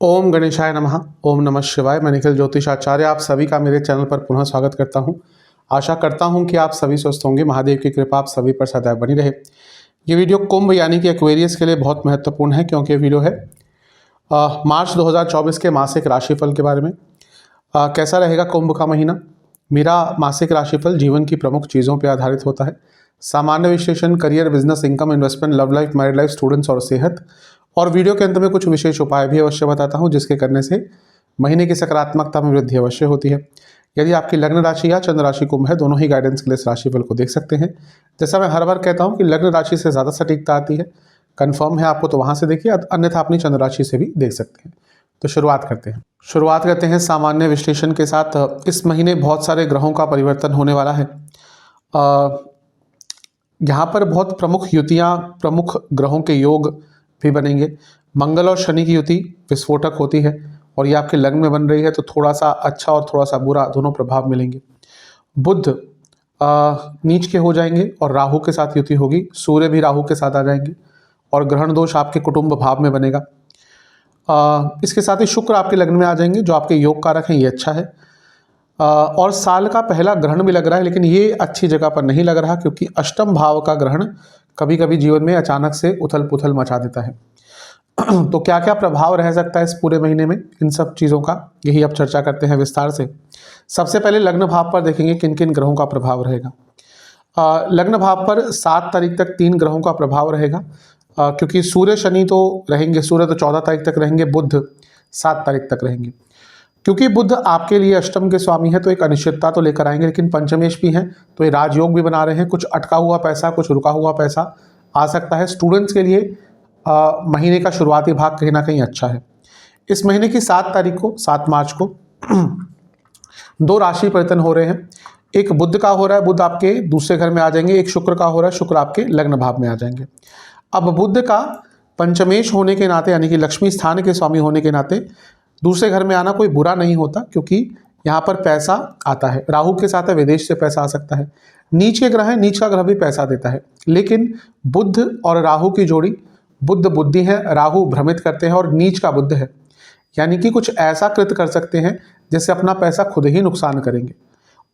ओम गणेशाय नमः। ओम नमः शिवाय। मैं निखिल ज्योतिषाचार्य आप सभी का मेरे चैनल पर पुनः स्वागत करता हूं। आशा करता हूं कि आप सभी स्वस्थ होंगे। महादेव की कृपा आप सभी पर सदैव बनी रहे। ये वीडियो कुंभ यानी कि एक्वेरियस के लिए बहुत महत्वपूर्ण है, क्योंकि ये वीडियो है मार्च 2024 के मासिक राशिफल के बारे में। कैसा रहेगा कुंभ का महीना। मेरा मासिक राशिफल जीवन की प्रमुख चीज़ों पर आधारित होता है। सामान्य विश्लेषण, career, business, income, investment, love life, married life, students और सेहत, और वीडियो के अंत में कुछ विशेष उपाय भी अवश्य बताता हूं, जिसके करने से महीने की सकारात्मकता में वृद्धि अवश्य होती है। यदि आपकी लग्न राशि या चंद्र राशि कुंभ है, दोनों ही गाइडेंस के लिए इस राशिफल को देख सकते हैं। जैसा मैं हर बार कहता हूं कि लग्न राशि से ज़्यादा सटीकता आती है। कन्फर्म है आपको तो वहां से देखिए, अन्यथा अपनी चंद्र राशि से भी देख सकते हैं। तो शुरुआत करते हैं सामान्य विश्लेषण के साथ। इस महीने बहुत सारे ग्रहों का परिवर्तन होने वाला है। यहाँ पर बहुत प्रमुख युतियाँ, प्रमुख ग्रहों के योग भी बनेंगे। मंगल और शनि की युति विस्फोटक होती है और ये आपके लग्न में बन रही है, तो थोड़ा सा अच्छा और थोड़ा सा बुरा दोनों प्रभाव मिलेंगे। बुध नीच के हो जाएंगे और राहु के साथ युति होगी। सूर्य भी राहु के साथ आ जाएंगे और ग्रहण दोष आपके कुटुंब भाव में बनेगा। इसके साथ ही शुक्र आपके लग्न में आ जाएंगे, जो आपके योग कारक हैं, ये अच्छा है। और साल का पहला ग्रहण भी लग रहा है, लेकिन ये अच्छी जगह पर नहीं लग रहा, क्योंकि अष्टम भाव का ग्रहण कभी कभी जीवन में अचानक से उथल पुथल मचा देता है। तो क्या क्या प्रभाव रह सकता है इस पूरे महीने में, इन सब चीज़ों का यही अब चर्चा करते हैं विस्तार से। सबसे पहले लग्न भाव पर देखेंगे किन किन ग्रहों का प्रभाव रहेगा। लग्न भाव पर 7 तारीख तक 3 ग्रहों का प्रभाव रहेगा, क्योंकि सूर्य शनि तो रहेंगे। सूर्य तो 14 तारीख तक रहेंगे, बुध 7 तारीख तक रहेंगे। क्योंकि बुध आपके लिए अष्टम के स्वामी है, तो एक अनिश्चितता तो लेकर आएंगे, लेकिन पंचमेश भी हैं, तो ये राजयोग भी बना रहे हैं। कुछ अटका हुआ पैसा, कुछ रुका हुआ पैसा आ सकता है। स्टूडेंट्स के लिए महीने का शुरुआती भाग कहीं ना कहीं अच्छा है। इस महीने की 7 मार्च को 2 राशि परिवर्तन हो रहे हैं। एक बुध का हो रहा है, बुध आपके दूसरे घर में आ जाएंगे। एक शुक्र का हो रहा है, शुक्र आपके लग्न भाव में आ जाएंगे। अब बुध का पंचमेश होने के नाते, यानी कि लक्ष्मी स्थान के स्वामी होने के नाते, दूसरे घर में आना कोई बुरा नहीं होता, क्योंकि यहाँ पर पैसा आता है। राहु के साथ है, विदेश से पैसा आ सकता है। नीच के ग्रह है, नीच का ग्रह भी पैसा देता है, लेकिन बुध और राहु की जोड़ी, बुध बुद्धि है, राहु भ्रमित करते हैं, और नीच का बुध है, यानी कि कुछ ऐसा कृत्य कर सकते हैं जिससे अपना पैसा खुद ही नुकसान करेंगे।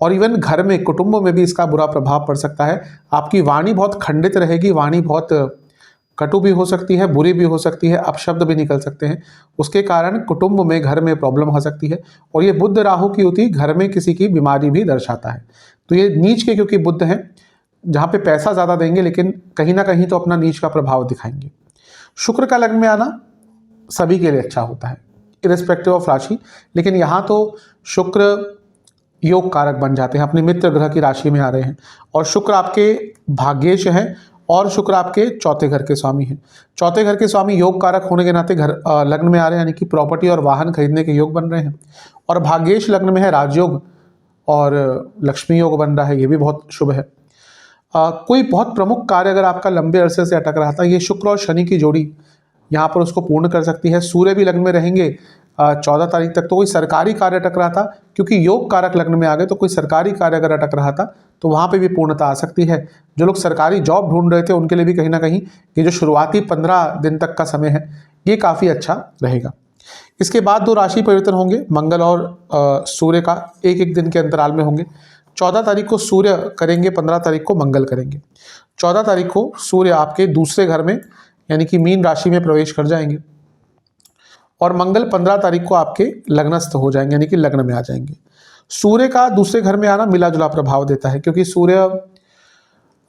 और इवन घर में, कुटुंब में भी इसका बुरा प्रभाव पड़ सकता है। आपकी वाणी बहुत खंडित रहेगी, वाणी बहुत कटु भी हो सकती है, बुरी भी हो सकती है, अपशब्द भी निकल सकते हैं। उसके कारण कुटुंब में, घर में प्रॉब्लम हो सकती है। और ये बुध राहु की युति घर में किसी की बीमारी भी दर्शाता है। तो ये नीच के क्योंकि बुध हैं, जहाँ पे पैसा ज़्यादा देंगे, लेकिन कहीं ना कहीं तो अपना नीच का प्रभाव दिखाएंगे। शुक्र का लग्न में आना सभी के लिए अच्छा होता है, इरेस्पेक्टिव ऑफ राशि, लेकिन यहाँ तो शुक्र योग कारक बन जाते हैं, अपने मित्र ग्रह की राशि में आ रहे हैं। और शुक्र आपके भाग्येश हैं, और शुक्र आपके चौथे घर के स्वामी हैं। चौथे घर के स्वामी योग कारक होने के नाते घर लग्न में आ रहे हैं, यानी कि प्रॉपर्टी और वाहन खरीदने के योग बन रहे हैं। और भाग्येश लग्न में है, राजयोग और लक्ष्मी योग बन रहा है, ये भी बहुत शुभ है। कोई बहुत प्रमुख कार्य अगर आपका लंबे अरसे से अटक रहा था, ये शुक्र और शनि की जोड़ी यहाँ पर उसको पूर्ण कर सकती है। सूर्य भी लग्न में रहेंगे 14 तारीख तक। तो कोई सरकारी कार्य अटक रहा था, क्योंकि योग कारक लग्न में आ गए, तो कोई सरकारी कार्य अगर अटक रहा था तो वहाँ पे भी पूर्णता आ सकती है। जो लोग सरकारी जॉब ढूंढ रहे थे, उनके लिए भी कहीं ना कहीं ये जो शुरुआती 15 दिन तक का समय है, ये काफ़ी अच्छा रहेगा। इसके बाद 2 राशि परिवर्तन होंगे, मंगल और सूर्य का एक एक दिन के अंतराल में होंगे। 14 तारीख को सूर्य करेंगे, 15 तारीख को मंगल करेंगे। 14 तारीख को सूर्य आपके दूसरे घर में, यानी कि मीन राशि में प्रवेश कर जाएंगे, और मंगल 15 तारीख को आपके लग्नस्थ हो जाएंगे, यानी कि लग्न में आ जाएंगे। सूर्य का दूसरे घर में आना मिला जुला प्रभाव देता है, क्योंकि सूर्य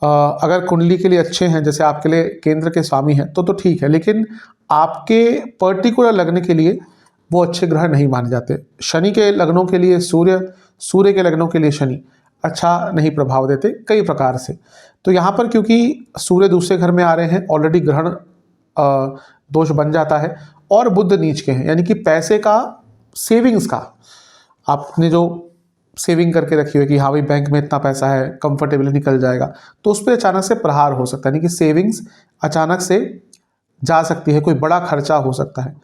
अगर कुंडली के लिए अच्छे हैं, जैसे आपके लिए केंद्र के स्वामी हैं, तो ठीक है, लेकिन आपके पर्टिकुलर लग्न के लिए वो अच्छे ग्रह नहीं माने जाते। शनि के लग्नों के लिए सूर्य, सूर्य के लग्नों के लिए शनि अच्छा नहीं प्रभाव देते कई प्रकार से। तो यहाँ पर क्योंकि सूर्य दूसरे घर में आ रहे हैं, ऑलरेडी ग्रहण दोष बन जाता है, और बुध नीच के हैं, यानी कि पैसे का, सेविंग्स का, आपने जो सेविंग करके रखी हुई कि हाँ भाई बैंक में इतना पैसा है, कंफर्टेबली निकल जाएगा, तो उस पर अचानक से प्रहार हो सकता है, यानी कि सेविंग्स अचानक से जा सकती है, कोई बड़ा खर्चा हो सकता है।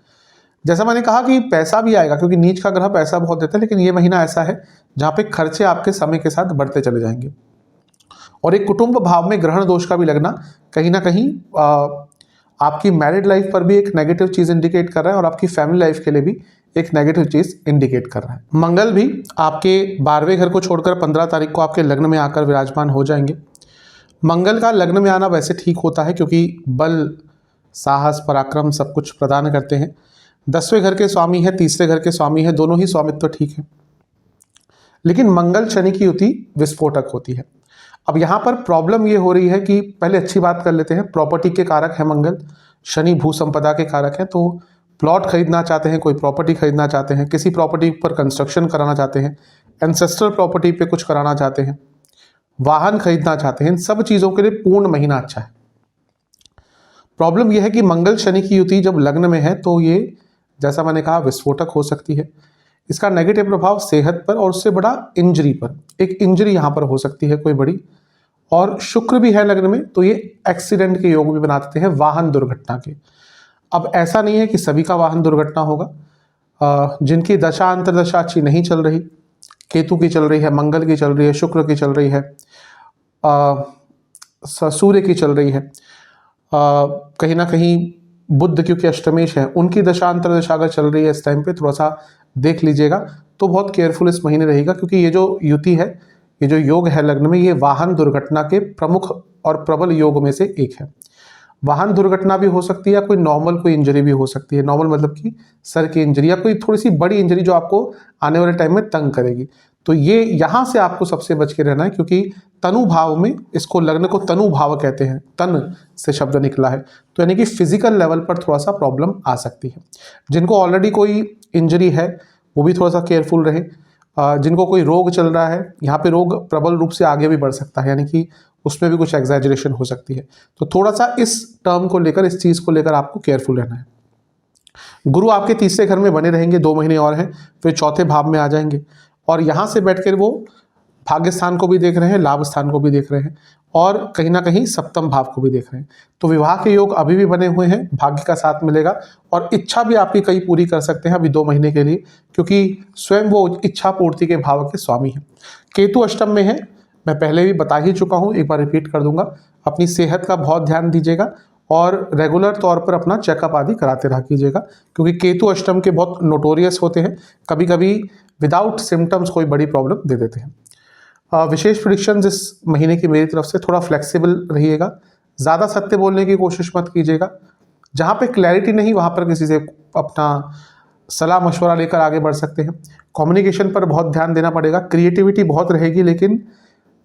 जैसा मैंने कहा कि पैसा भी आएगा, क्योंकि नीच का ग्रह पैसा बहुत देता है, लेकिन ये महीना ऐसा है जहाँ पे खर्चे आपके समय के साथ बढ़ते चले जाएंगे। और एक कुटुंब भाव में ग्रहण दोष का भी लगना कहीं ना कहीं आपकी मैरिड लाइफ पर भी एक नेगेटिव चीज़ इंडिकेट कर रहा है और आपकी फैमिली लाइफ के लिए भी एक नेगेटिव चीज़ इंडिकेट कर रहा है। मंगल भी आपके 12वें घर को छोड़कर 15 तारीख को आपके लग्न में आकर विराजमान हो जाएंगे। मंगल का लग्न में आना वैसे ठीक होता है क्योंकि बल, साहस, पराक्रम सब कुछ प्रदान करते हैं। 10वें घर के स्वामी है, तीसरे घर के स्वामी है, दोनों ही स्वामित्व ठीक है। लेकिन मंगल शनि की युति विस्फोटक होती है। अब यहाँ पर प्रॉब्लम ये हो रही है कि पहले अच्छी बात कर लेते हैं, प्रॉपर्टी के कारक है मंगल, शनि भू संपदा के कारक है। तो प्लॉट खरीदना चाहते हैं, कोई प्रॉपर्टी खरीदना चाहते हैं, किसी प्रॉपर्टी पर कंस्ट्रक्शन कराना चाहते हैं, एंसेस्ट्रल प्रॉपर्टी पे कुछ कराना चाहते हैं, वाहन खरीदना चाहते हैं, इन सब चीज़ों के लिए पूर्ण महीना अच्छा है। प्रॉब्लम यह है कि मंगल शनि की युति जब लग्न में है तो ये, जैसा मैंने कहा, विस्फोटक हो सकती है। इसका नेगेटिव प्रभाव सेहत पर और उससे बड़ा इंजरी पर, एक इंजरी यहाँ पर हो सकती है कोई बड़ी। और शुक्र भी है लग्न में तो ये एक्सीडेंट के योग भी बना देते हैं, वाहन दुर्घटना के। अब ऐसा नहीं है कि सभी का वाहन दुर्घटना होगा। जिनकी दशा अंतरदशा अच्छी नहीं चल रही, केतु की चल रही है, मंगल की चल रही है, शुक्र की चल रही है, सूर्य की चल रही है, कहीं ना कहीं बुध क्योंकि अष्टमेश है, उनकी दशा अंतरदशा अगर चल रही है इस टाइम पे थोड़ा सा देख लीजिएगा तो बहुत केयरफुल इस महीने रहेगा। क्योंकि ये जो युति है, ये जो योग है लग्न में, ये वाहन दुर्घटना के प्रमुख और प्रबल योग में से एक है। वाहन दुर्घटना भी हो सकती है या कोई नॉर्मल कोई इंजरी भी हो सकती है। नॉर्मल मतलब कि सर की इंजरी या कोई थोड़ी सी बड़ी इंजरी जो आपको आने वाले टाइम में तंग करेगी। तो ये यहाँ से आपको सबसे बच के रहना है क्योंकि तनु भाव में, इसको लग्न को तनु भाव कहते हैं, तन से शब्द निकला है, तो यानी कि फिजिकल लेवल पर थोड़ा सा प्रॉब्लम आ सकती है। जिनको ऑलरेडी कोई इंजरी है वो भी थोड़ा सा केयरफुल रहे। जिनको कोई रोग चल रहा है, यहाँ पे रोग प्रबल रूप से आगे भी बढ़ सकता है, यानी कि उसमें भी कुछ एग्जैजरेशन हो सकती है। तो थोड़ा सा इस टर्म को लेकर, इस चीज़ को लेकर आपको केयरफुल रहना है। गुरु आपके तीसरे घर में बने रहेंगे, 2 महीने और हैं, फिर चौथे भाव में आ जाएंगे और यहाँ से बैठकर वो भाग्य स्थान को भी देख रहे हैं, लाभ स्थान को भी देख रहे हैं और कहीं ना कहीं सप्तम भाव को भी देख रहे हैं। तो विवाह के योग अभी भी बने हुए हैं, भाग्य का साथ मिलेगा और इच्छा भी आपकी कई पूरी कर सकते हैं अभी 2 महीने के लिए, क्योंकि स्वयं वो इच्छा पूर्ति के भाव के स्वामी हैं। केतु अष्टम में है, मैं पहले भी बता ही चुका हूँ, एक बार रिपीट कर दूंगा। अपनी सेहत का बहुत ध्यान दीजिएगा और रेगुलर तौर पर अपना चेकअप आदि कराते रहा कीजिएगा, क्योंकि केतु अष्टम के बहुत नोटोरियस होते हैं, कभी कभी विदाउट सिम्टम्स कोई बड़ी प्रॉब्लम दे देते हैं। विशेष प्रेडिक्शंस इस महीने की मेरी तरफ से, थोड़ा फ्लेक्सिबल रहिएगा, ज़्यादा सत्य बोलने की कोशिश मत कीजिएगा। जहाँ पे क्लैरिटी नहीं वहाँ पर किसी से अपना सलाह मशवरा लेकर आगे बढ़ सकते हैं। कम्युनिकेशन पर बहुत ध्यान देना पड़ेगा, क्रिएटिविटी बहुत रहेगी लेकिन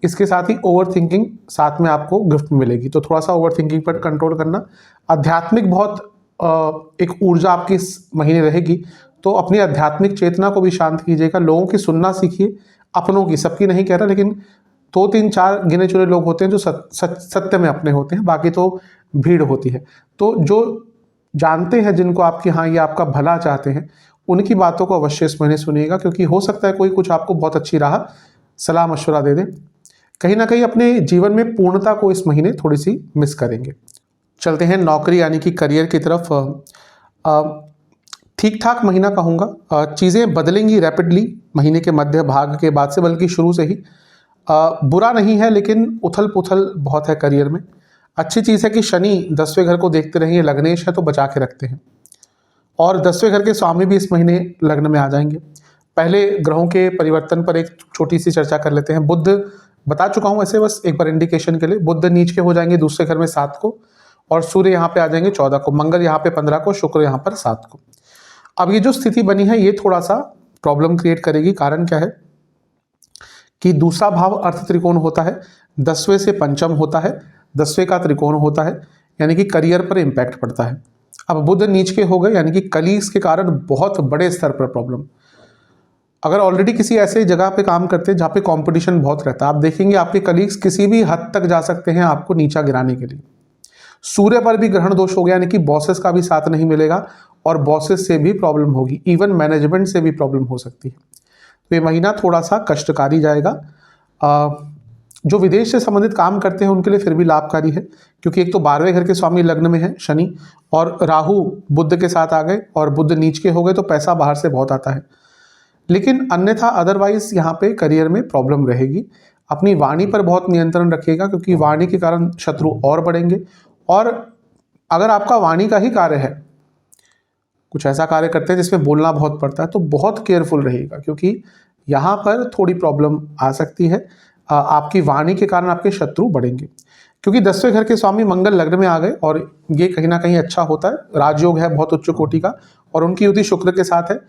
इसके साथ ही ओवर थिंकिंग साथ में आपको गिफ्ट में मिलेगी, तो थोड़ा सा ओवर थिंकिंग पर कंट्रोल करना। आध्यात्मिक बहुत एक ऊर्जा आपकी इस महीने रहेगी, तो अपनी आध्यात्मिक चेतना को भी शांत कीजिएगा। लोगों की सुनना सीखिए, अपनों की, सबकी नहीं कह रहा, लेकिन 2, 3, 4 गिने चुने लोग होते हैं जो सत्य में अपने होते हैं, बाकी तो भीड़ होती है। तो जो जानते हैं, जिनको आपकी, हाँ ये आपका भला चाहते हैं, उनकी बातों को अवश्य इस महीने सुनिएगा, क्योंकि हो सकता है कोई कुछ आपको बहुत अच्छी राह सलाह मशवरा दे दे। कहीं ना कहीं अपने जीवन में पूर्णता को इस महीने थोड़ी सी मिस करेंगे। चलते हैं नौकरी यानी कि करियर की तरफ। ठीक ठाक महीना कहूँगा, चीज़ें बदलेंगी रैपिडली महीने के मध्य भाग के बाद से, बल्कि शुरू से ही। बुरा नहीं है लेकिन उथल पुथल बहुत है करियर में। अच्छी चीज़ है कि शनि 10वें घर को देखते रहेंगे, लग्नेश है तो बचा के रखते हैं, और 10वें घर के स्वामी भी इस महीने लग्न में आ जाएंगे। पहले ग्रहों के परिवर्तन पर एक छोटी सी चर्चा कर लेते हैं। बुध बता चुका हूँ ऐसे, बस एक बार इंडिकेशन के लिए। बुध नीच के हो जाएंगे दूसरे घर में 7 को, और सूर्य यहाँ पे आ जाएंगे 14 को, मंगल यहाँ पे 15 को, शुक्र यहाँ पर 7 को। अब ये जो स्थिति बनी है ये थोड़ा सा प्रॉब्लम क्रिएट करेगी। कारण क्या है कि दूसरा भाव अर्थ त्रिकोण होता है, 10वें से पंचम होता है, 10वें का त्रिकोण होता है, यानी कि करियर पर इम्पैक्ट पड़ता है। अब बुध नीच के हो गए, यानी कि कलीग्स के कारण बहुत बड़े स्तर पर प्रॉब्लम। अगर ऑलरेडी किसी ऐसे जगह पे काम करते हैं जहाँ पे कंपटीशन बहुत रहता है, आप देखेंगे आपके कलीग्स किसी भी हद तक जा सकते हैं आपको नीचा गिराने के लिए। सूर्य पर भी ग्रहण दोष हो गया, यानी कि बॉसेस का भी साथ नहीं मिलेगा और बॉसेस से भी प्रॉब्लम होगी, इवन मैनेजमेंट से भी प्रॉब्लम हो सकती है। तो ये महीना थोड़ा सा कष्टकारी जाएगा। जो विदेश से संबंधित काम करते हैं उनके लिए फिर भी लाभकारी है, क्योंकि एक तो 12वें घर के स्वामी लग्न में है शनि, और राहु बुध के साथ आ गए और बुध नीच के हो गए, तो पैसा बाहर से बहुत आता है। लेकिन अन्यथा अदरवाइज यहाँ पे करियर में प्रॉब्लम रहेगी। अपनी वाणी पर बहुत नियंत्रण रखिएगा, क्योंकि वाणी के कारण शत्रु और बढ़ेंगे, और अगर आपका वाणी का ही कार्य है, कुछ ऐसा कार्य करते हैं जिसमें बोलना बहुत पड़ता है, तो बहुत केयरफुल रहिएगा, क्योंकि यहाँ पर थोड़ी प्रॉब्लम आ सकती है। आपकी वाणी के कारण आपके शत्रु बढ़ेंगे, क्योंकि 10वें घर के स्वामी मंगल लग्न में आ गए और ये कहीं ना कहीं अच्छा होता है, राजयोग है बहुत उच्च कोटि का, और उनकी युति शुक्र के साथ है।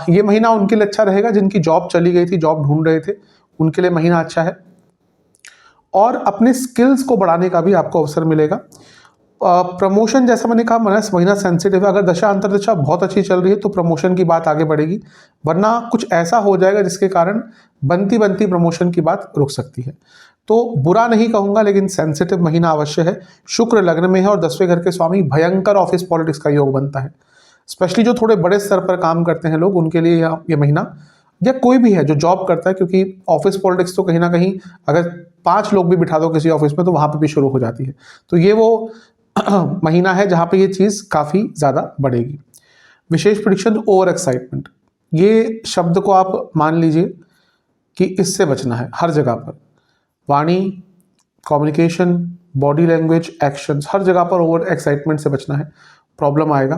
ये महीना उनके लिए अच्छा रहेगा जिनकी जॉब चली गई थी, जॉब ढूंढ रहे थे, उनके लिए महीना अच्छा है। और अपने स्किल्स को बढ़ाने का भी आपको अवसर मिलेगा। प्रमोशन, जैसा मैंने कहा, महीना सेंसिटिव है। अगर दशा अंतर्दशा बहुत अच्छी चल रही है तो प्रमोशन की बात आगे बढ़ेगी, वरना कुछ ऐसा हो जाएगा जिसके कारण बनती बनती प्रमोशन की बात रुक सकती है। तो बुरा नहीं कहूंगा, लेकिन सेंसिटिव महीना अवश्य है। शुक्र लग्न में है और 10वें घर के स्वामी, भयंकर ऑफिस पॉलिटिक्स का योग बनता है। स्पेशली जो थोड़े बड़े स्तर पर काम करते हैं लोग, उनके लिए ये महीना, या कोई भी है जो जॉब करता है, क्योंकि ऑफिस पॉलिटिक्स तो कहीं ना कहीं अगर 5 लोग भी बिठा दो किसी ऑफिस में तो वहां पर भी शुरू हो जाती है। तो ये वो महीना है जहां पे ये चीज काफी ज्यादा बढ़ेगी। विशेष परीक्षण, ओवर एक्साइटमेंट, ये शब्द को आप मान लीजिए कि इससे बचना है हर जगह पर। वाणी, कम्युनिकेशन, बॉडी लैंग्वेज, एक्शंस, हर जगह पर ओवर एक्साइटमेंट से बचना है, प्रॉब्लम आएगा।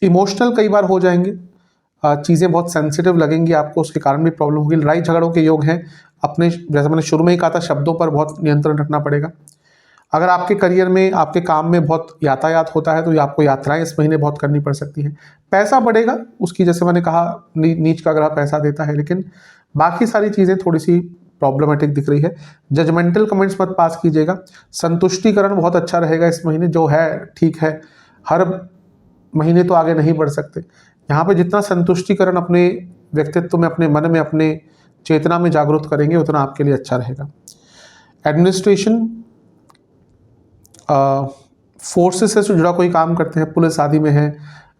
इमोशनल कई बार हो जाएंगे, चीज़ें बहुत सेंसिटिव लगेंगी आपको, उसके कारण भी प्रॉब्लम होगी। लड़ाई झगड़ों के योग हैं। अपने, जैसे मैंने शुरू में ही कहा था, शब्दों पर बहुत नियंत्रण रखना पड़ेगा। अगर आपके करियर में, आपके काम में बहुत यातायात होता है तो आपको यात्राएं इस महीने बहुत करनी पड़ सकती हैं। पैसा बढ़ेगा, उसकी, जैसे मैंने कहा, नीच का ग्रह पैसा देता है, लेकिन बाकी सारी चीज़ें थोड़ी सी प्रॉब्लमेटिक दिख रही है। जजमेंटल कमेंट्स मत पास कीजिएगा। संतुष्टिकरण बहुत अच्छा रहेगा इस महीने, जो है ठीक है, हर महीने तो आगे नहीं बढ़ सकते। यहाँ पे जितना संतुष्टिकरण अपने व्यक्तित्व में, अपने मन में, अपने चेतना में जागरूक करेंगे, उतना आपके लिए अच्छा रहेगा। एडमिनिस्ट्रेशन, फोर्सेस से जुड़ा कोई काम करते हैं, पुलिस आदि में है,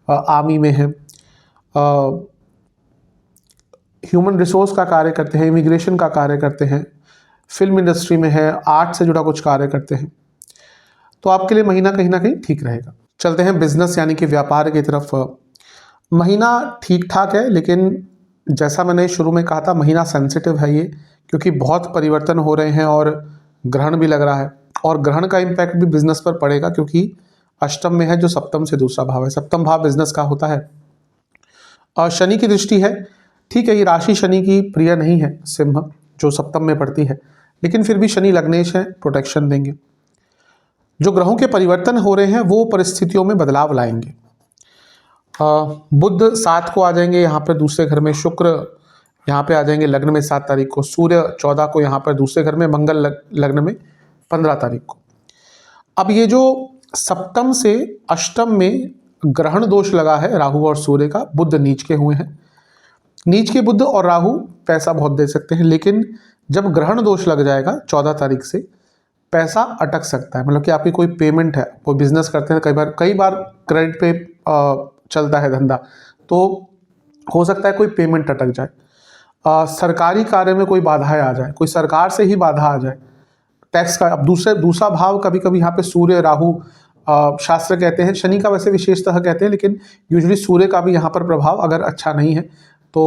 आर्मी में है, ह्यूमन रिसोर्स का कार्य करते हैं, इमिग्रेशन का कार्य करते हैं, फिल्म इंडस्ट्री में है, आर्ट से जुड़ा कुछ कार्य करते हैं, तो आपके लिए महीना कहीं ना कहीं ठीक रहेगा। चलते हैं बिजनेस यानी कि व्यापार की तरफ। महीना ठीक ठाक है, लेकिन जैसा मैंने शुरू में कहा था, महीना सेंसिटिव है ये, क्योंकि बहुत परिवर्तन हो रहे हैं और ग्रहण भी लग रहा है, और ग्रहण का इम्पैक्ट भी बिजनेस पर पड़ेगा, क्योंकि अष्टम में है जो सप्तम से दूसरा भाव है। सप्तम भाव बिजनेस का होता है, और शनि की दृष्टि है। ठीक है, ये राशि शनि की प्रिय नहीं है, सिंह जो सप्तम में पड़ती है, लेकिन फिर भी शनि लग्नेश है, प्रोटेक्शन देंगे। जो ग्रहों के परिवर्तन हो रहे हैं वो परिस्थितियों में बदलाव लाएंगे। बुध 7 को आ जाएंगे यहाँ पर दूसरे घर में, शुक्र यहाँ पे आ जाएंगे लग्न में 7 तारीख को, सूर्य 14 को यहाँ पर दूसरे घर में, मंगल लग्न में 15 तारीख को। अब ये जो सप्तम से अष्टम में ग्रहण दोष लगा है राहु और सूर्य का, बुध नीच के हुए हैं। नीच के बुध और राहु पैसा बहुत दे सकते हैं, लेकिन जब ग्रहण दोष लग जाएगा 14 तारीख से, पैसा अटक सकता है। मतलब कि आपकी कोई पेमेंट है, कोई बिजनेस करते हैं, कई बार क्रेडिट पे चलता है धंधा, तो हो सकता है कोई पेमेंट अटक जाए। सरकारी कार्य में कोई बाधाएं आ जाए, कोई सरकार से ही बाधा आ जाए, टैक्स का। अब दूसरा भाव, कभी कभी यहाँ पे सूर्य राहु, शास्त्र कहते हैं, शनि का वैसे विशेषतः कहते हैं, लेकिन यूजुअली सूर्य का भी यहाँ पर प्रभाव अगर अच्छा नहीं है तो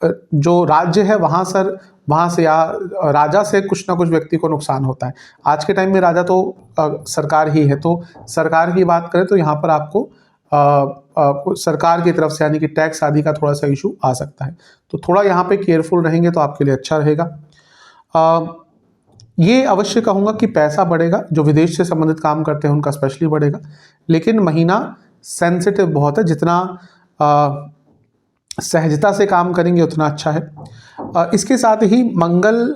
जो राज्य है वहाँ से या राजा से कुछ ना कुछ व्यक्ति को नुकसान होता है। आज के टाइम में राजा तो सरकार ही है, तो सरकार की बात करें तो यहाँ पर आपको सरकार की तरफ से यानी कि टैक्स आदि का थोड़ा सा इशू आ सकता है, तो थोड़ा यहाँ पे केयरफुल रहेंगे तो आपके लिए अच्छा रहेगा। ये अवश्य कहूँगा कि पैसा बढ़ेगा, जो विदेश से संबंधित काम करते हैं उनका स्पेशली बढ़ेगा, लेकिन महीना सेंसिटिव बहुत है। जितना सहजता से काम करेंगे उतना अच्छा है। इसके साथ ही मंगल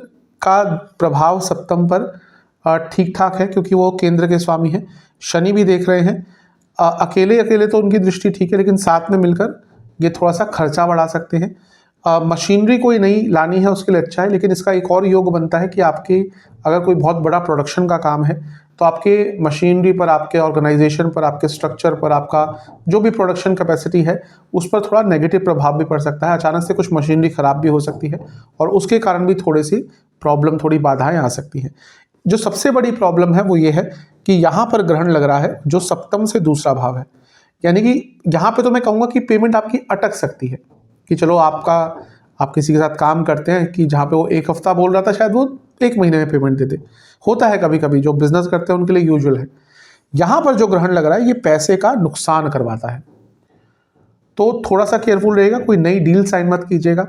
का प्रभाव सप्तम पर ठीक ठाक है, क्योंकि वो केंद्र के स्वामी हैं। शनि भी देख रहे हैं, अकेले तो उनकी दृष्टि ठीक है, लेकिन साथ में मिलकर ये थोड़ा सा खर्चा बढ़ा सकते हैं। मशीनरी कोई नई लानी है उसके लिए अच्छा है, लेकिन इसका एक और योग बनता है कि आपके अगर कोई बहुत बड़ा प्रोडक्शन का काम है तो आपके मशीनरी पर, आपके ऑर्गेनाइजेशन पर, आपके स्ट्रक्चर पर, आपका जो भी प्रोडक्शन कैपेसिटी है उस पर थोड़ा नेगेटिव प्रभाव भी पड़ सकता है। अचानक से कुछ मशीनरी खराब भी हो सकती है और उसके कारण भी थोड़ी सी प्रॉब्लम, थोड़ी बाधाएं आ सकती हैं। जो सबसे बड़ी प्रॉब्लम है वो ये है कि यहाँ पर ग्रहण लग रहा है जो सप्तम से दूसरा भाव है, यानी कि यहाँ पे तो मैं कहूँगा कि पेमेंट आपकी अटक सकती है। कि चलो आप किसी के साथ काम करते हैं कि जहाँ पे वो 1 हफ्ता बोल रहा था शायद वो 1 महीने में पेमेंट दे दे, होता है कभी कभी, जो बिजनेस करते हैं उनके लिए यूजुअल है। यहां पर जो ग्रहण लग रहा है ये पैसे का नुकसान करवाता है, तो थोड़ा सा केयरफुल रहेगा। कोई नई डील साइन मत कीजिएगा,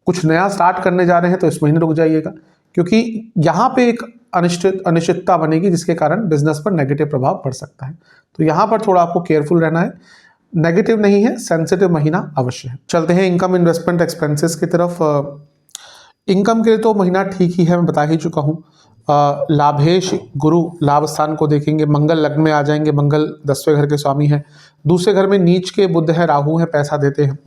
कुछ नया स्टार्ट करने जा रहे हैं तो इस महीने रुक जाइएगा, क्योंकि यहाँ पे एक अनिश्चितता बनेगी जिसके कारण बिजनेस पर नेगेटिव प्रभाव पड़ सकता है। तो यहाँ पर थोड़ा आपको केयरफुल रहना है। नेगेटिव नहीं है, सेंसिटिव महीना अवश्य है। चलते हैं इनकम, इन्वेस्टमेंट, एक्सपेंसेस की तरफ। इनकम के लिए तो महीना ठीक ही है, मैं बता ही चुका हूँ। लाभेश गुरु लाभ स्थान को देखेंगे, मंगल लग्न में आ जाएंगे, मंगल 10वें घर के स्वामी हैं। दूसरे घर में नीच के बुध है, राहु है, पैसा देते हैं।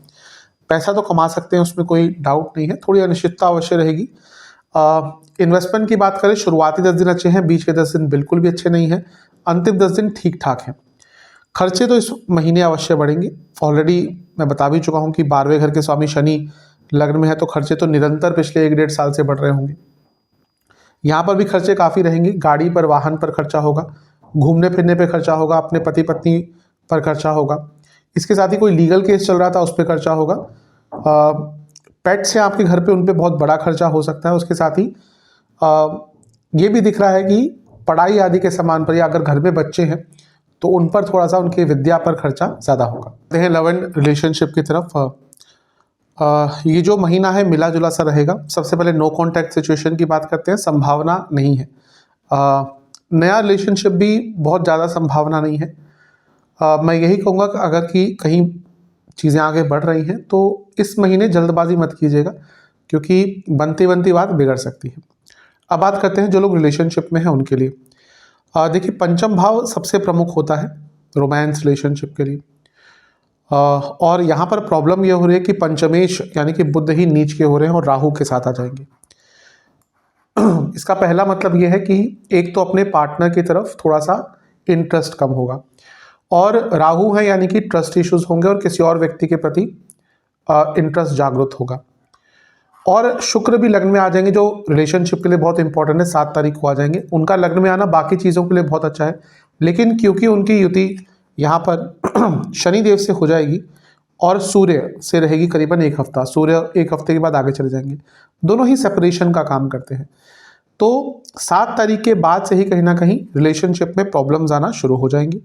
पैसा तो कमा सकते हैं, उसमें कोई डाउट नहीं है, थोड़ी अनिश्चितता अवश्य रहेगी। इन्वेस्टमेंट की बात करें, शुरुआती 10 दिन अच्छे हैं, बीच के 10 दिन बिल्कुल भी अच्छे नहीं हैं, अंतिम 10 दिन ठीक ठाक हैं। खर्चे तो इस महीने अवश्य बढ़ेंगे। ऑलरेडी मैं बता भी चुका हूं कि 12वें घर के स्वामी शनि लग्न में है, तो खर्चे तो निरंतर पिछले 1-1.5 साल से बढ़ रहे होंगे। यहाँ पर भी खर्चे काफ़ी रहेंगे। गाड़ी पर, वाहन पर खर्चा होगा, घूमने फिरने पर खर्चा होगा, अपने पति पत्नी पर खर्चा होगा। इसके साथ ही कोई लीगल केस चल रहा था उस पर खर्चा होगा। पेट्स हैं आपके घर पे, उन पर बहुत बड़ा खर्चा हो सकता है। उसके साथ ही ये भी दिख रहा है कि पढ़ाई आदि के सामान पर, या अगर घर में बच्चे हैं तो उन पर थोड़ा सा, उनकी विद्या पर खर्चा ज़्यादा होगा। हैं लव एंड रिलेशनशिप की तरफ। ये जो महीना है मिला जुला सा रहेगा। सबसे पहले नो कॉन्टैक्ट सिचुएशन की बात करते हैं, संभावना नहीं है। नया रिलेशनशिप भी बहुत ज़्यादा संभावना नहीं है। मैं यही कहूँगा कि अगर कि कहीं चीज़ें आगे बढ़ रही हैं तो इस महीने जल्दबाजी मत कीजिएगा, क्योंकि बनती बनती बात बिगड़ सकती है। अब बात करते हैं जो लोग रिलेशनशिप में हैं उनके लिए। देखिए, पंचम भाव सबसे प्रमुख होता है रोमांस रिलेशनशिप के लिए। और यहाँ पर प्रॉब्लम ये हो रही है कि पंचमेश यानी कि बुध ही नीच के हो रहे हैं और राहु के साथ आ जाएंगे। इसका पहला मतलब ये है कि एक तो अपने पार्टनर की तरफ थोड़ा सा इंटरेस्ट कम होगा, और राहु है यानी कि ट्रस्ट इश्यूज होंगे और किसी और व्यक्ति के प्रति इंटरेस्ट जागृत होगा। और शुक्र भी लग्न में आ जाएंगे, जो रिलेशनशिप के लिए बहुत इंपॉर्टेंट है, 7 तारीख को आ जाएंगे। उनका लग्न में आना बाकी चीज़ों के लिए बहुत अच्छा है, लेकिन क्योंकि उनकी युति यहाँ पर शनि देव से हो जाएगी और सूर्य से रहेगी करीबन 1 हफ्ता, सूर्य 1 हफ्ते के बाद आगे चले जाएंगे, दोनों ही सेपरेशन का काम करते हैं। तो 7 तारीख के बाद से ही कहीं ना कहीं रिलेशनशिप में प्रॉब्लम्स आना शुरू हो जाएंगी।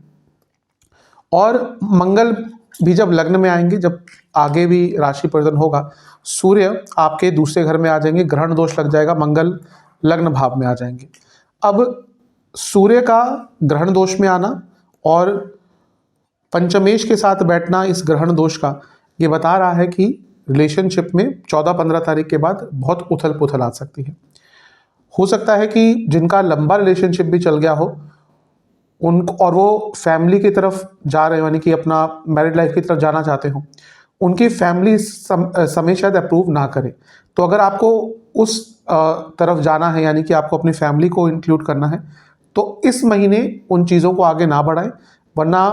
और मंगल भी जब लग्न में आएंगे, जब आगे भी राशि परिवर्तन होगा, सूर्य आपके दूसरे घर में आ जाएंगे, ग्रहण दोष लग जाएगा, मंगल लग्न भाव में आ जाएंगे। अब सूर्य का ग्रहण दोष में आना और पंचमेश के साथ बैठना इस ग्रहण दोष का, ये बता रहा है कि रिलेशनशिप में 14-15 तारीख के बाद बहुत उथल पुथल आ सकती है। हो सकता है कि जिनका लंबा रिलेशनशिप भी चल गया हो उनको, और वो फैमिली की तरफ जा रहे हो, यानी कि अपना मैरिड लाइफ की तरफ जाना चाहते हो, उनकी फैमिली समय शायद अप्रूव ना करे। तो अगर आपको उस तरफ जाना है, यानी कि आपको अपनी फैमिली को इंक्लूड करना है, तो इस महीने उन चीज़ों को आगे ना बढ़ाएं, वरना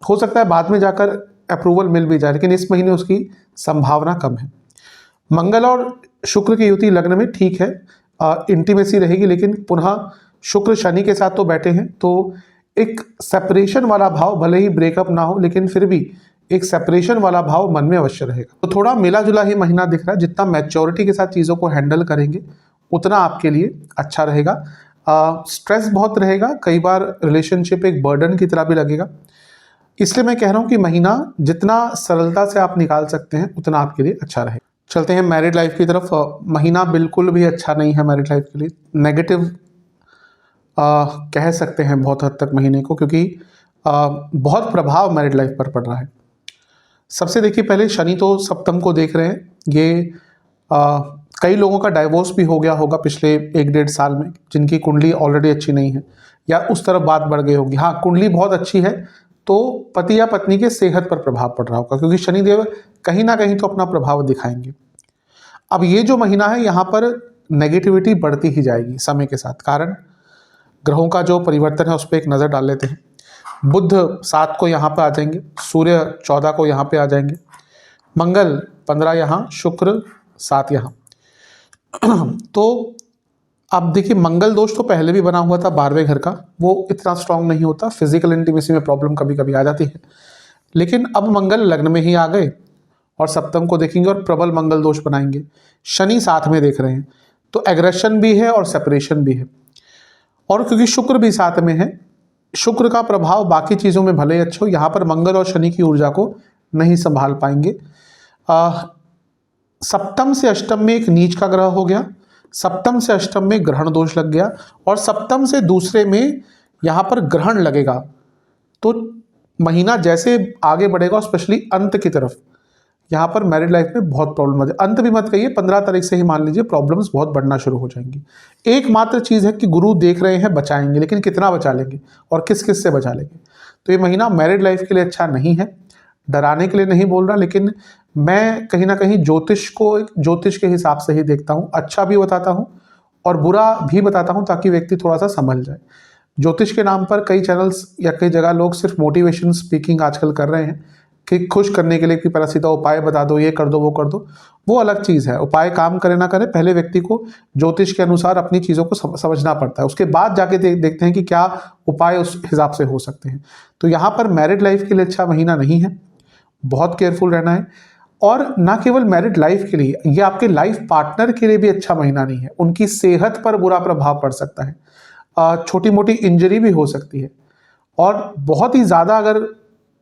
हो सकता है बाद में जाकर अप्रूवल मिल भी जाए, लेकिन इस महीने उसकी संभावना कम है। मंगल और शुक्र की युति लग्न में ठीक है, इंटीमेसी रहेगी, लेकिन पुनः शुक्र शनि के साथ तो बैठे हैं, तो एक सेपरेशन वाला भाव, भले ही ब्रेकअप ना हो लेकिन फिर भी एक सेपरेशन वाला भाव मन में अवश्य रहेगा। तो थोड़ा मिला जुला ही महीना दिख रहा है। जितना मैच्योरिटी के साथ चीज़ों को हैंडल करेंगे उतना आपके लिए अच्छा रहेगा। स्ट्रेस बहुत रहेगा, कई बार रिलेशनशिप एक बर्डन की तरह भी लगेगा, इसलिए मैं कह रहा हूँ कि महीना जितना सरलता से आप निकाल सकते हैं उतना आपके लिए अच्छा रहेगा। चलते हैं मैरिड लाइफ की तरफ। महीना बिल्कुल भी अच्छा नहीं है मैरिड लाइफ के लिए, नेगेटिव कह सकते हैं बहुत हद तक महीने को, क्योंकि बहुत प्रभाव मैरिड लाइफ पर पड़ रहा है। सबसे देखिए, पहले शनि तो सप्तम को देख रहे हैं, ये कई लोगों का डाइवोर्स भी हो गया होगा पिछले 1-1.5 साल में, जिनकी कुंडली ऑलरेडी अच्छी नहीं है या उस तरफ बात बढ़ गई होगी। हाँ, कुंडली बहुत अच्छी है तो पति या पत्नी के सेहत पर प्रभाव पड़ रहा होगा, क्योंकि शनिदेव कहीं ना कहीं तो अपना प्रभाव दिखाएंगे। अब ये जो महीना है यहाँ पर नेगेटिविटी बढ़ती ही जाएगी समय के साथ, कारण ग्रहों का जो परिवर्तन है उस पर एक नज़र डाल लेते हैं। बुध 7 को यहाँ पे आ जाएंगे, सूर्य 14 को यहाँ पे आ जाएंगे, मंगल 15 यहाँ, शुक्र 7 यहाँ। तो अब देखिए, मंगल दोष तो पहले भी बना हुआ था 12वें घर का, वो इतना स्ट्रांग नहीं होता, फिजिकल इंटीमेसी में प्रॉब्लम कभी कभी आ जाती है, लेकिन अब मंगल लग्न में ही आ गए और सप्तम को देखेंगे और प्रबल मंगल दोष बनाएंगे। शनि साथ में देख रहे हैं, तो एग्रेशन भी है और सेपरेशन भी है। और क्योंकि शुक्र भी साथ में है, शुक्र का प्रभाव बाकी चीज़ों में भले ही अच्छा हो, यहाँ पर मंगल और शनि की ऊर्जा को नहीं संभाल पाएंगे। सप्तम से अष्टम में एक नीच का ग्रह हो गया, सप्तम से अष्टम में ग्रहण दोष लग गया, और सप्तम से दूसरे में यहाँ पर ग्रहण लगेगा। तो महीना जैसे आगे बढ़ेगा, स्पेशली अंत की तरफ, यहाँ पर मैरिड लाइफ में बहुत प्रॉब्लम आ जाए। अंत भी मत कहिए, 15 तारीख से ही मान लीजिए प्रॉब्लम्स बहुत बढ़ना शुरू हो जाएंगी। एकमात्र चीज़ है कि गुरु देख रहे हैं, बचाएंगे, लेकिन कितना बचा लेंगे और किस किस से बचा लेंगे। तो ये महीना मैरिड लाइफ के लिए अच्छा नहीं है। डराने के लिए नहीं बोल रहा, लेकिन मैं कहीं ना कहीं ज्योतिष को ज्योतिष के हिसाब से ही देखता हूँ। अच्छा भी बताता हूँ और बुरा भी बताता हूँ, ताकि व्यक्ति थोड़ा सा संभल जाए। ज्योतिष के नाम पर कई चैनल्स या कई जगह लोग सिर्फ मोटिवेशन स्पीकिंग आजकल कर रहे हैं कि खुश करने के लिए कि पहला सीधा उपाय बता दो, ये कर दो, वो कर दो। वो अलग चीज़ है। उपाय काम करे ना करे, पहले व्यक्ति को ज्योतिष के अनुसार अपनी चीज़ों को समझना पड़ता है। उसके बाद जाके देखते हैं कि क्या उपाय उस हिसाब से हो सकते हैं। तो यहाँ पर मैरिड लाइफ के लिए अच्छा महीना नहीं है, बहुत केयरफुल रहना है। और ना केवल मैरिड लाइफ के लिए, ये आपके लाइफ पार्टनर के लिए भी अच्छा महीना नहीं है। उनकी सेहत पर बुरा प्रभाव पड़ सकता है, छोटी मोटी इंजरी भी हो सकती है, और बहुत ही ज़्यादा अगर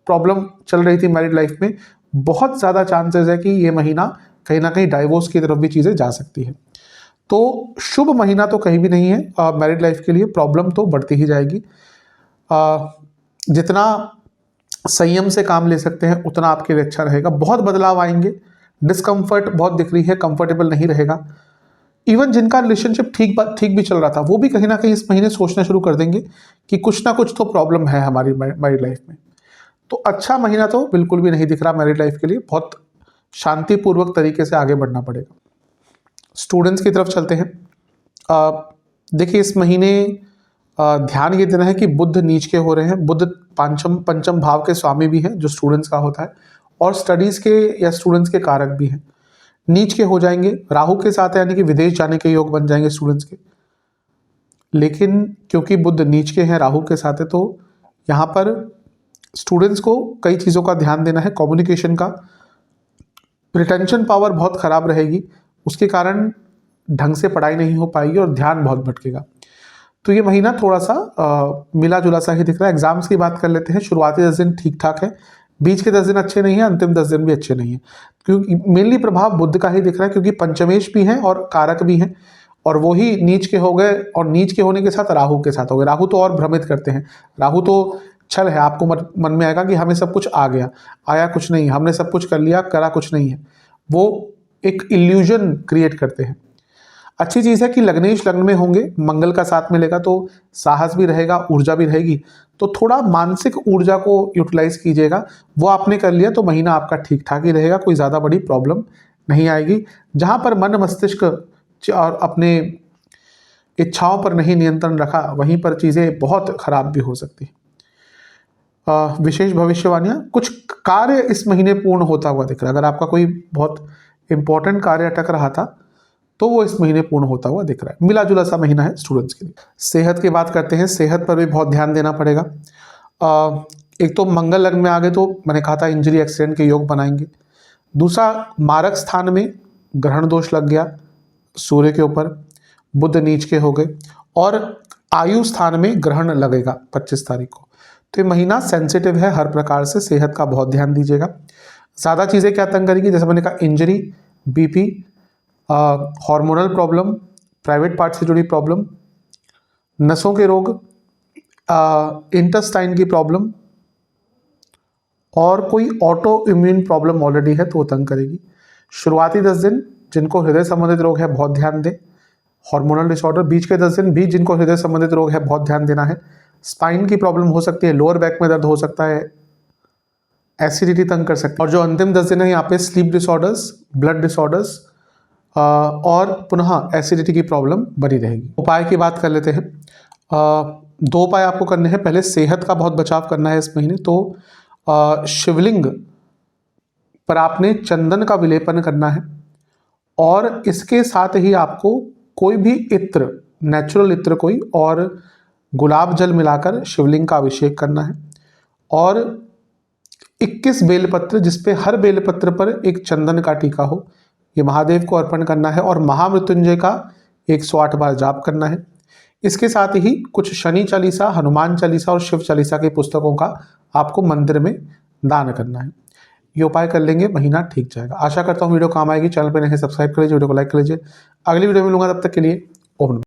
प्रॉब्लम चल रही थी मैरिड लाइफ में, बहुत ज़्यादा चांसेस है कि ये महीना कहीं ना कहीं डाइवोर्स की तरफ भी चीज़ें जा सकती है। तो शुभ महीना तो कहीं भी नहीं है मैरिड लाइफ के लिए। प्रॉब्लम तो बढ़ती ही जाएगी। जितना संयम से काम ले सकते हैं उतना आपके लिए अच्छा रहेगा। बहुत बदलाव आएंगे, डिस्कम्फर्ट बहुत दिख रही है, कंफर्टेबल नहीं रहेगा। इवन जिनका रिलेशनशिप ठीक भी चल रहा था, वो भी कहीं ना कहीं इस महीने सोचना शुरू कर देंगे कि कुछ ना कुछ तो प्रॉब्लम है हमारी मैरिड लाइफ में। तो अच्छा महीना तो बिल्कुल भी नहीं दिख रहा मैरिड लाइफ के लिए। बहुत शांतिपूर्वक तरीके से आगे बढ़ना पड़ेगा। स्टूडेंट्स की तरफ चलते हैं। देखिए, इस महीने ध्यान ये देना है कि बुध नीच के हो रहे हैं। बुध पंचम भाव के स्वामी भी हैं, जो स्टूडेंट्स का होता है, और स्टडीज़ के या स्टूडेंट्स के कारक भी हैं। नीच के हो जाएंगे राहु के साथ, यानी कि विदेश जाने के योग बन जाएंगे स्टूडेंट्स के। लेकिन क्योंकि बुध नीच के हैं, राहु के साथ है, तो यहाँ पर स्टूडेंट्स को कई चीज़ों का ध्यान देना है। कम्युनिकेशन का, रिटेंशन पावर बहुत ख़राब रहेगी, उसके कारण ढंग से पढ़ाई नहीं हो पाएगी और ध्यान बहुत भटकेगा। तो ये महीना थोड़ा सा मिला जुला सा ही दिख रहा है। एग्जाम्स की बात कर लेते हैं। शुरुआती 10 दिन ठीक ठाक है, बीच के 10 दिन अच्छे नहीं है, अंतिम 10 दिन भी अच्छे नहीं है। क्योंकि मेनली प्रभाव बुध का ही दिख रहा है, क्योंकि पंचमेश भी हैं और कारक भी हैं, और वही नीच के हो गए, और नीच के होने के साथ राहु के साथ हो गए। राहु तो और भ्रमित करते हैं। राहु तो छल है, आपको मन में आएगा कि हमें सब कुछ आ गया, आया कुछ नहीं, हमने सब कुछ कर लिया, करा कुछ नहीं है। वो एक इल्यूजन क्रिएट करते हैं। अच्छी चीज़ है कि लग्नेश लग्न में होंगे, मंगल का साथ मिलेगा, तो साहस भी रहेगा, ऊर्जा भी रहेगी। तो थोड़ा मानसिक ऊर्जा को यूटिलाइज कीजिएगा। वो आपने कर लिया तो महीना आपका ठीक ठाक ही रहेगा, कोई ज़्यादा बड़ी प्रॉब्लम नहीं आएगी। जहाँ पर मन मस्तिष्क और अपने इच्छाओं पर नहीं नियंत्रण रखा, वहीं पर चीज़ें बहुत खराब भी हो सकती हैं। विशेष भविष्यवाणियाँ, कुछ कार्य इस महीने पूर्ण होता हुआ दिख रहा है। अगर आपका कोई बहुत इंपॉर्टेंट कार्य अटक रहा था, तो वो इस महीने पूर्ण होता हुआ दिख रहा है। मिला जुला सा महीना है स्टूडेंट्स के लिए। सेहत की बात करते हैं। सेहत पर भी बहुत ध्यान देना पड़ेगा। एक तो मंगल लग्न में आ गए, तो मैंने कहा था इंजरी एक्सीडेंट के योग बनाएंगे। दूसरा, मारक स्थान में ग्रहण दोष लग गया सूर्य के ऊपर, बुध नीच के हो गए, और आयु स्थान में ग्रहण लगेगा 25 तारीख को। तो ये महीना सेंसिटिव है हर प्रकार से, सेहत का बहुत ध्यान दीजिएगा। ज़्यादा चीज़ें क्या तंग करेंगी, जैसे मैंने कहा injury, BP, hormonal problem, private part से जुड़ी प्रॉब्लम, नसों के रोग, इंटेस्टाइन की प्रॉब्लम, और कोई ऑटो इम्यून प्रॉब्लम ऑलरेडी है तो वो तंग करेगी। शुरुआती 10 दिन जिनको हृदय संबंधित रोग है बहुत ध्यान दें। हार्मोनल डिसऑर्डर, बीच के 10 दिन भी जिनको हृदय संबंधित रोग है बहुत ध्यान देना है। स्पाइन की प्रॉब्लम हो सकती है, लोअर बैक में दर्द हो सकता है, एसिडिटी तंग कर सकती है। और जो अंतिम 10 दिन है यहाँ पे स्लीप डिसऑर्डर्स, ब्लड डिसऑर्डर्स, और पुनः एसिडिटी की प्रॉब्लम बनी रहेगी। उपाय की बात कर लेते हैं। 2 उपाय आपको करने हैं। पहले सेहत का बहुत बचाव करना है इस महीने, तो शिवलिंग पर आपने चंदन का विलेपन करना है, और इसके साथ ही आपको कोई भी इत्र, नेचुरल इत्र कोई, और गुलाब जल मिलाकर शिवलिंग का अभिषेक करना है, और 21 बेलपत्र, जिसपे हर बेलपत्र पर एक चंदन का टीका हो, ये महादेव को अर्पण करना है। और महामृत्युंजय का 108 बार जाप करना है। इसके साथ ही कुछ शनि चालीसा, हनुमान चालीसा और शिव चालीसा की पुस्तकों का आपको मंदिर में दान करना है। ये उपाय कर लेंगे, महीना ठीक जाएगा। आशा करता हूँ वीडियो काम आएगी। चैनल पर नहीं सब्सक्राइब कर लीजिए, वीडियो को लाइक कर लीजिए। अगली वीडियो में मिलूंगा, तब तक के लिए ओम नमः।